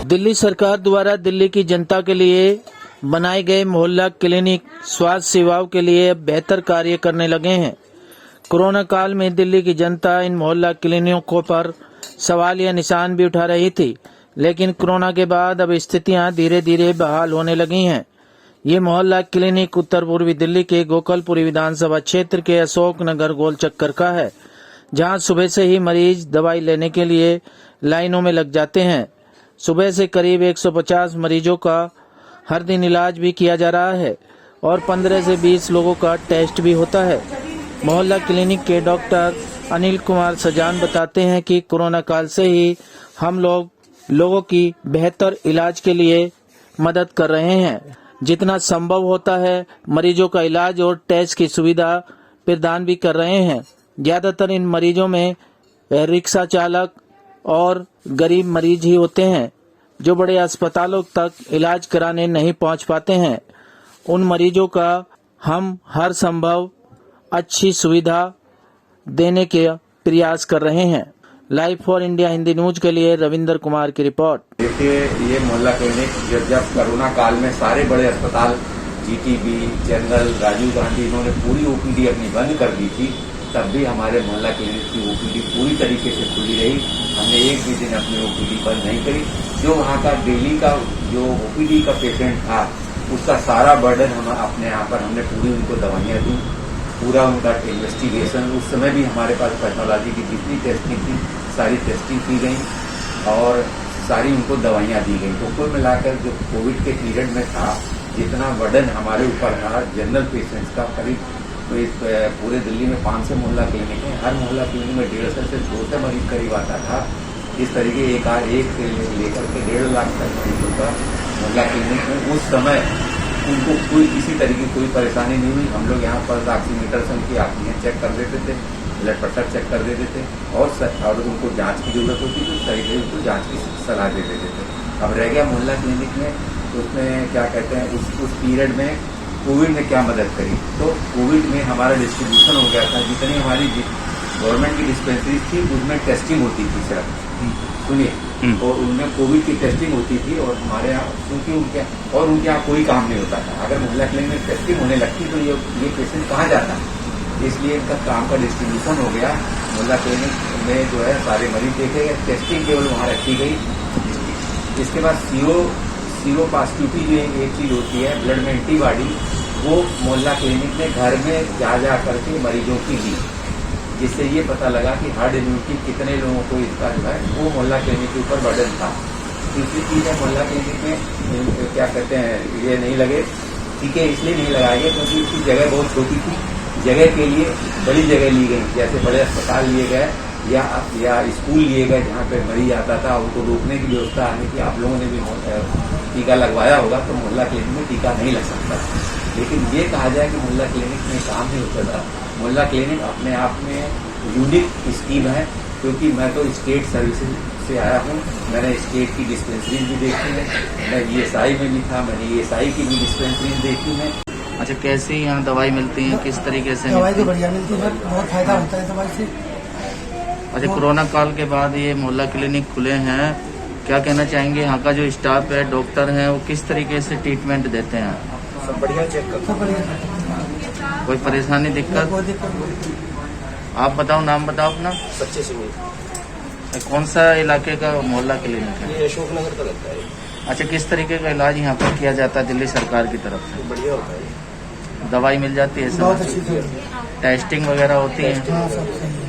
दिल्ली सरकार द्वारा दिल्ली की जनता के लिए बनाए गए मोहल्ला क्लिनिक स्वास्थ्य सेवाओं के लिए बेहतर कार्य करने लगे हैं। कोरोना काल में दिल्ली की जनता इन मोहल्ला क्लिनिकों पर सवाल या निशान भी उठा रही थी, लेकिन कोरोना के बाद अब स्थितियां धीरे धीरे बहाल होने लगी हैं। ये मोहल्ला क्लिनिक उत्तर पूर्वी दिल्ली के गोकलपुरी विधानसभा क्षेत्र के अशोक नगर गोल चक्कर का है, जहां सुबह से ही मरीज दवाई लेने के लिए लाइनों में लग जाते हैं। सुबह से करीब 150 मरीजों का हर दिन इलाज भी किया जा रहा है और 15 से 20 लोगों का टेस्ट भी होता है। मोहल्ला क्लिनिक के डॉक्टर अनिल कुमार सजान बताते हैं कि कोरोना काल से ही हम लोगों की बेहतर इलाज के लिए मदद कर रहे हैं। जितना संभव होता है मरीजों का इलाज और टेस्ट की सुविधा प्रदान भी कर रहे हैं। ज्यादातर इन मरीजों में रिक्शा चालक और गरीब मरीज ही होते हैं जो बड़े अस्पतालों तक इलाज कराने नहीं पहुंच पाते हैं। उन मरीजों का हम हर संभव अच्छी सुविधा देने के प्रयास कर रहे हैं। Live for India Hindi news के लिए रविंद्र कुमार की रिपोर्ट। देखिए, ये मोहल्ला क्लिनिक जब कोरोना काल में सारे बड़े अस्पताल जीटीबी, जनरल, राजीव गांधी इन्होंने पूरी ओपीडी अपनी बंद कर दी थी, तब भी हमारे मोहल्ला क्लिनिक की ओपीडी पूरी तरीके से खुली रही। हमने एक भी दिन अपनी ओपीडी बंद नहीं करी। जो वहाँ का डेली का जो ओपीडी का पेशेंट था उसका सारा बर्डन हम अपने यहाँ पर हमने पूरी उनको दवाइयाँ दी, पूरा उनका इन्वेस्टिगेशन। उस समय भी हमारे पास टेक्नोलॉजी की जितनी टेस्टिंग थी सारी टेस्टिंग की गई और सारी उनको दवाइयाँ दी गई। तो कुल मिलाकर जो कोविड के पीरियड में था, जितना बर्डन हमारे ऊपर था जनरल पेशेंट्स का, करीब पूरे दिल्ली में 500 मोहल्ला क्लिनिक है। हर मोहल्ला क्लिनिक में 150 से 200 मरीज करीब आता था। इस तरीके एक लेकर के 1.5 लाख तक मरीजों का मोहल्ला क्लिनिक में उस समय उनको कोई किसी तरह की कोई परेशानी नहीं हुई। हम लोग यहाँ पर ऑक्सीमीटर से उनकी आँखें चेक कर देते थे, ब्लड प्रेशर चेक कर देते थे और उनको जांच की जरूरत होती थी सही से उनको जांच की सलाह दे देते थे। अब रह गया मोहल्ला क्लिनिक में, तो उसमें क्या कहते हैं उस पीरियड में कोविड ने क्या मदद करी। तो कोविड में हमारा डिस्ट्रीब्यूशन हो गया था। जितनी हमारी गवर्नमेंट की डिस्पेंसरीज थी उसमें टेस्टिंग होती थी सिर्फ, सुनिए, और उनमें कोविड की टेस्टिंग होती थी और हमारे यहाँ क्योंकि उनके यहाँ कोई काम नहीं होता था। अगर मोहल्ला क्लिनिक में टेस्टिंग होने लगती तो ये पेशेंट कहाँ जाता, इसलिए इनका काम का डिस्ट्रीब्यूशन हो गया। मोहल्ला क्लिनिक में जो है सारे मरीज देखे गए, टेस्टिंग केवल वहाँ रखी गई। इसके बाद सीरो पॉजिटिविटी जो एक चीज होती है ब्लड में एंटीबॉडी, वो मोहल्ला क्लिनिक में घर में जा करके मरीजों की दी, जिससे ये पता लगा कि हार्ड इम्यूनिटी कितने लोगों को इसका जो है वो मोहल्ला क्लिनिक के ऊपर बर्डन था। तीसरी चीज है मोहल्ला क्लिनिक में क्या कहते हैं ये नहीं लगे टीके, इसलिए नहीं लगाए गए क्योंकि इसकी जगह बहुत छोटी थी। जगह के लिए बड़ी जगह ली गई, जैसे बड़े अस्पताल लिए गए या स्कूल लिए गए जहाँ पे मरीज आता था, उनको रोकने की व्यवस्था आने की। आप लोगों ने भी टीका लगवाया होगा, तो मोहल्ला क्लिनिक में टीका नहीं लग सकता। लेकिन ये कहा जाए कि मोहल्ला क्लिनिक में काम नहीं होता था। मोहल्ला क्लिनिक अपने आप में यूनिक स्कीम है, क्योंकि मैं तो स्टेट सर्विसेज से आया हूँ। मैंने स्टेट की डिस्पेंसरीज भी देखी है, मैं ESI में भी था, मैंने ESI की भी डिस्पेंसरीज देखी है। अच्छा, कैसे यहाँ दवाई मिलती है, किस तरीके से? दवाई तो बढ़िया मिलती है, बहुत फायदा होता है दवाई से। अच्छा, कोरोना काल के बाद ये मोहल्ला क्लिनिक खुले हैं, क्या कहना चाहेंगे? यहाँ का जो स्टाफ है, डॉक्टर हैं, वो किस तरीके से ट्रीटमेंट देते हैं? सब बढ़िया चेक करते बढ़िया। कोई परेशानी, दिक्कत? आप बताओ, नाम बताओ अपना। सच्चे सिंह। कौन सा इलाके का मोहल्ला क्लिनिक है? ये अशोक नगर का लगता है। अच्छा, किस तरीके का इलाज यहाँ पर किया जाता है दिल्ली सरकार की तरफ से? बढ़िया होता है, दवाई मिल जाती है, बहुत अच्छी टेस्टिंग वगैरह होती है? हाँ, सब सही है।